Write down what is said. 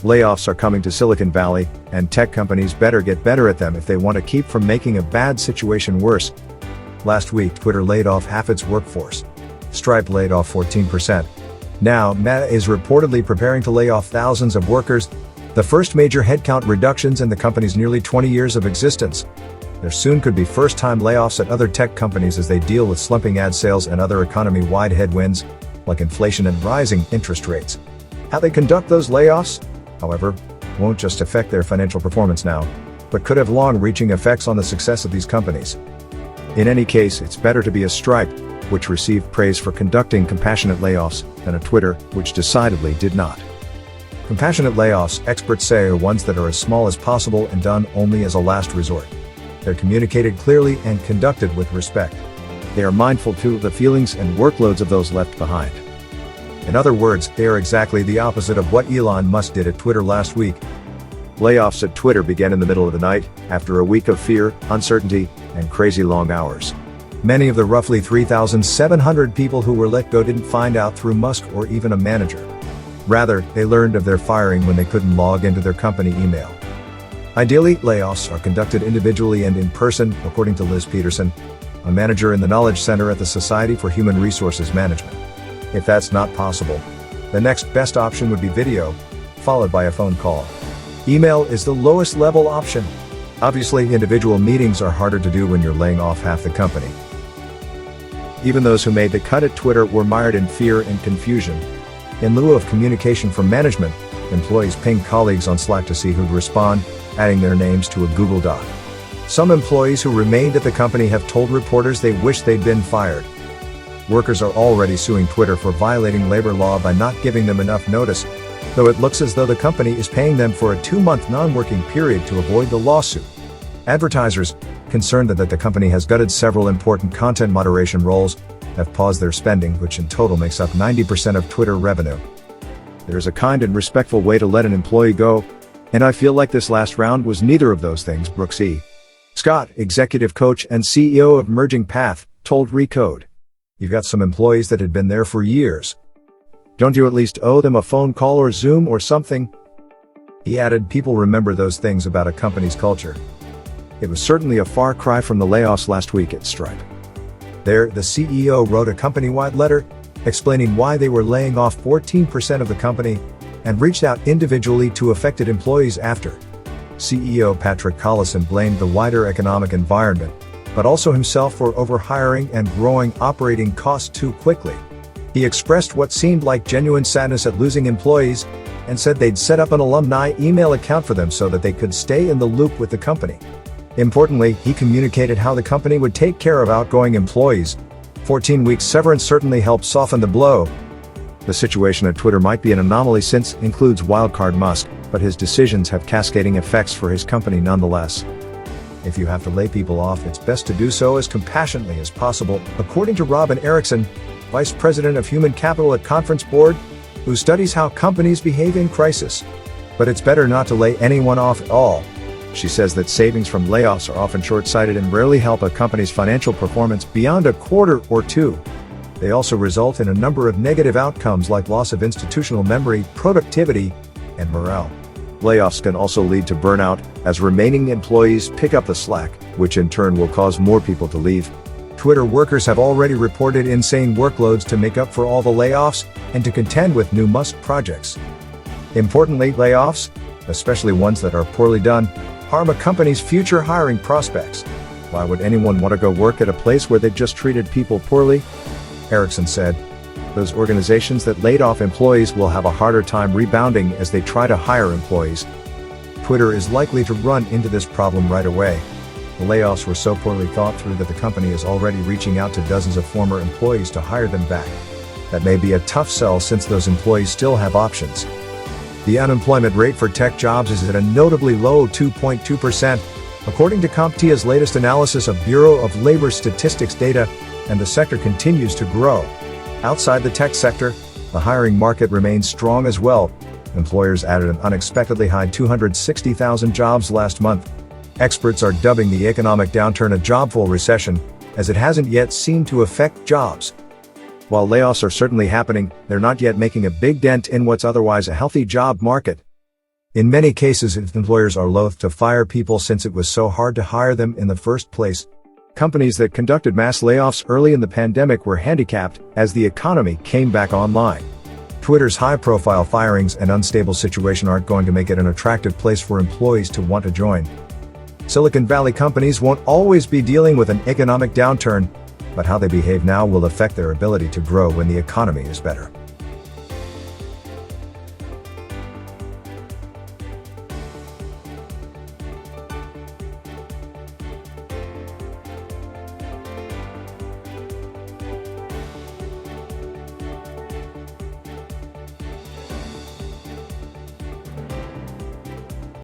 Layoffs are coming to Silicon Valley, and tech companies better get better at them if they want to keep from making a bad situation worse. Last week, Twitter laid off half its workforce. Stripe laid off 14%. Now, Meta is reportedly preparing to lay off thousands of workers, the first major headcount reductions in the company's nearly 20 years of existence. There soon could be first-time layoffs at other tech companies as they deal with slumping ad sales and other economy-wide headwinds, like inflation and rising interest rates. How they conduct those layoffs, however, won't just affect their financial performance now, but could have long-reaching effects on the success of these companies. In any case, it's better to be a Stripe, which received praise for conducting compassionate layoffs, than a Twitter, which decidedly did not. Compassionate layoffs, experts say, are ones that are as small as possible and done only as a last resort. They're communicated clearly and conducted with respect. They are mindful too of the feelings and workloads of those left behind. In other words, they are exactly the opposite of what Elon Musk did at Twitter last week. Layoffs at Twitter began in the middle of the night, after a week of fear, uncertainty, and crazy long hours. Many of the roughly 3,700 people who were let go didn't find out through Musk or even a manager. Rather, they learned of their firing when they couldn't log into their company email. Ideally, layoffs are conducted individually and in person, according to Liz Peterson, a manager in the Knowledge Center at the Society for Human Resources Management. If that's not possible, the next best option would be video, followed by a phone call. Email is the lowest level option. Obviously, individual meetings are harder to do when you're laying off half the company. Even those who made the cut at Twitter were mired in fear and confusion. In lieu of communication from management, employees pinged colleagues on Slack to see who'd respond, adding their names to a Google Doc. Some employees who remained at the company have told reporters they wish they'd been fired. Workers are already suing Twitter for violating labor law by not giving them enough notice, though it looks as though the company is paying them for a 2-month non-working period to avoid the lawsuit. Advertisers, concerned that the company has gutted several important content moderation roles, have paused their spending, which in total makes up 90% of Twitter revenue. There's a kind and respectful way to let an employee go, and I feel like this last round was neither of those things, Brooks E. Scott, executive coach and CEO of Merging Path, told Recode. You've got some employees that had been there for years. Don't you at least owe them a phone call or Zoom or something? He added, people remember those things about a company's culture. It was certainly a far cry from the layoffs last week at Stripe. There, the CEO wrote a company-wide letter, explaining why they were laying off 14% of the company, and reached out individually to affected employees after. CEO Patrick Collison blamed the wider economic environment, but also himself for overhiring and growing operating costs too quickly. He expressed what seemed like genuine sadness at losing employees, and said they'd set up an alumni email account for them so that they could stay in the loop with the company. Importantly, he communicated how the company would take care of outgoing employees. 14 weeks severance certainly helped soften the blow. The situation at Twitter might be an anomaly since it includes wildcard Musk, but his decisions have cascading effects for his company nonetheless. If you have to lay people off, it's best to do so as compassionately as possible, according to Robin Erickson, Vice President of Human Capital at Conference Board, who studies how companies behave in crisis. But it's better not to lay anyone off at all. She says that savings from layoffs are often short-sighted and rarely help a company's financial performance beyond a quarter or two. They also result in a number of negative outcomes like loss of institutional memory, productivity, and morale. Layoffs can also lead to burnout, as remaining employees pick up the slack, which in turn will cause more people to leave. Twitter workers have already reported insane workloads to make up for all the layoffs and to contend with new Musk projects. Importantly, layoffs, especially ones that are poorly done, harm a company's future hiring prospects. Why would anyone want to go work at a place where they've just treated people poorly? Erickson said, those organizations that laid off employees will have a harder time rebounding as they try to hire employees. Twitter is likely to run into this problem right away. The layoffs were so poorly thought through that the company is already reaching out to dozens of former employees to hire them back. That may be a tough sell since those employees still have options. The unemployment rate for tech jobs is at a notably low 2.2%, according to CompTIA's latest analysis of Bureau of Labor Statistics data, and the sector continues to grow. Outside the tech sector, the hiring market remains strong as well. Employers added an unexpectedly high 260,000 jobs last month. Experts are dubbing the economic downturn a jobful recession, as it hasn't yet seemed to affect jobs. While layoffs are certainly happening, they're not yet making a big dent in what's otherwise a healthy job market. In many cases, employers are loath to fire people since it was so hard to hire them in the first place. Companies that conducted mass layoffs early in the pandemic were handicapped as the economy came back online. Twitter's high-profile firings and unstable situation aren't going to make it an attractive place for employees to want to join. Silicon Valley companies won't always be dealing with an economic downturn, but how they behave now will affect their ability to grow when the economy is better.